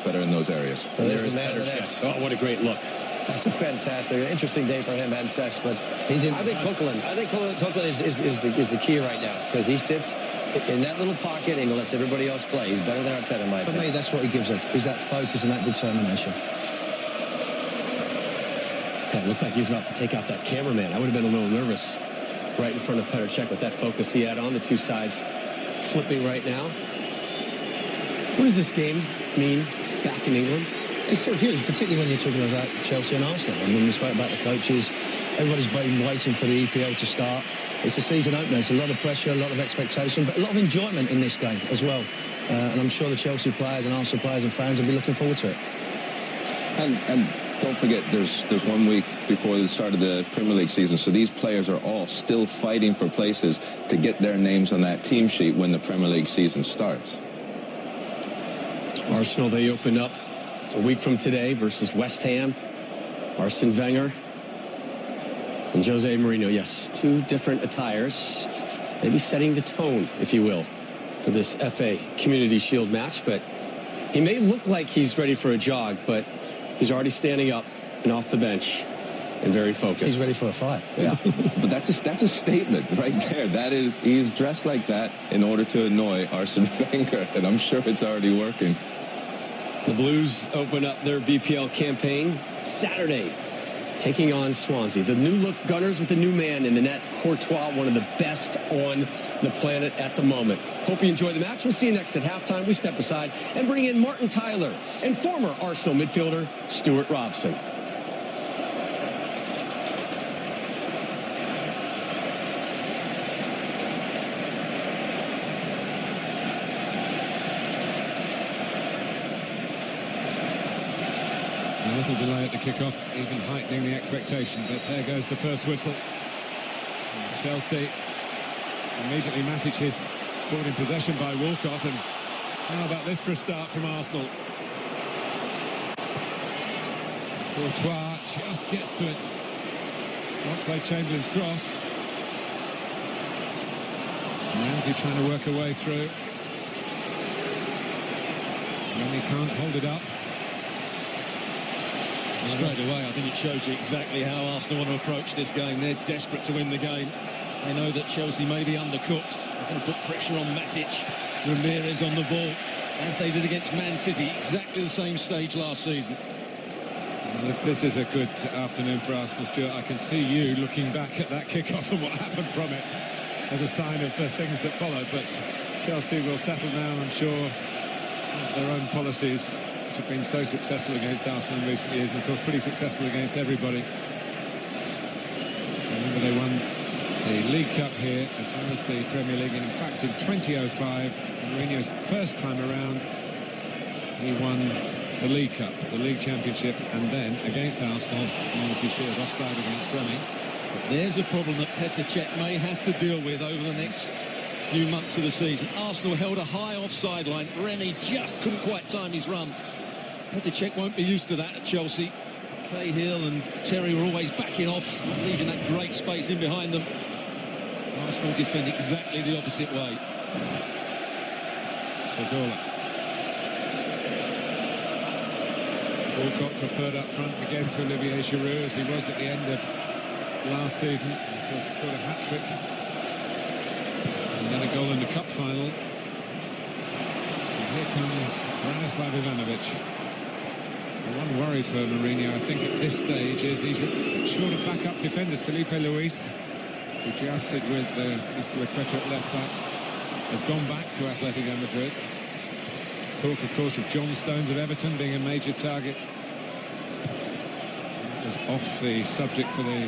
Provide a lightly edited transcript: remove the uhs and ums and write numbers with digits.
look better in those areas. Well, there's Petr Cech. Oh, what a great look. That's a fantastic, interesting day for him and Sex, but I think Coquelin is the key right now because he sits in that little pocket and lets everybody else play. He's better than Arteta, in my opinion. For me, that's what he gives him, is that focus and that determination. Yeah, it looked like he was about to take out that cameraman. I would have been a little nervous right in front of Petr Cech with that focus he had on the two sides flipping right now. What does this game mean back in England? It's still huge, particularly when you're talking about Chelsea and Arsenal. I mean, we spoke about the coaches. Everybody's been waiting for the EPL to start. It's a season opener. It's a lot of pressure, a lot of expectation, but a lot of enjoyment in this game as well. And I'm sure the Chelsea players and Arsenal players and fans will be looking forward to it. And don't forget, there's 1 week before the start of the Premier League season, so these players are all still fighting for places to get their names on that team sheet when the Premier League season starts. Arsenal, they open up a week from today versus West Ham. Arsene Wenger and Jose Mourinho. Yes, two different attires. Maybe setting the tone, if you will, for this FA Community Shield match. But he may look like he's ready for a jog, but he's already standing up and off the bench and very focused. He's ready for a fight. Yeah, but that's a statement right there. That is, he's dressed like that in order to annoy Arsene Wenger, and I'm sure it's already working. The Blues open up their BPL campaign Saturday, taking on Swansea. The new-look Gunners with a new man in the net, Courtois, one of the best on the planet at the moment. Hope you enjoy the match. We'll see you next at halftime. We step aside and bring in Martin Tyler and former Arsenal midfielder Stuart Robson. A little delay at the kickoff, even heightening the expectation, but there goes the first whistle. And Chelsea, immediately Matic is brought in possession by Walcott, and how about this for a start from Arsenal? Courtois just gets to it. Oxlade-Chamberlain's cross. Ramsey trying to work her way through. And he can't hold it up. Straight away, I think it shows you exactly how Arsenal want to approach this game. They're desperate to win the game. They know that Chelsea may be undercooked. They're going to put pressure on Matic. Ramirez on the ball, as they did against Man City. Exactly the same stage last season. Well, if this is a good afternoon for Arsenal, Stuart, I can see you looking back at that kickoff and what happened from it as a sign of the things that follow. But Chelsea will settle down, I'm sure, their own policies, which have been so successful against Arsenal in recent years, and of course pretty successful against everybody. Remember, they won the League Cup here as well as the Premier League, and in fact in 2005, Mourinho's first time around, he won the League Cup, the League Championship, and then against Arsenal, Community Shield, offside against Rennie. But there's a problem that Petr Cech may have to deal with over the next few months of the season. Arsenal held a high offside line. Rennie just couldn't quite time his run. Petr Cech won't be used to that at Chelsea. Cahill and Terry were always backing off, leaving that great space in behind them. Arsenal defend exactly the opposite way. Cazorla. Walcott preferred up front again to Olivier Giroud, as he was at the end of last season. Of course, scored a hat-trick. And then a goal in the cup final. And here comes Branislav Ivanovic. The one worry for Mourinho, I think, at this stage is he's short of backup defenders. Felipe Luis, who jousted with Azpilicueta at left back, has gone back to Atletico Madrid. Talk, of course, of John Stones of Everton being a major target. That was off the subject for the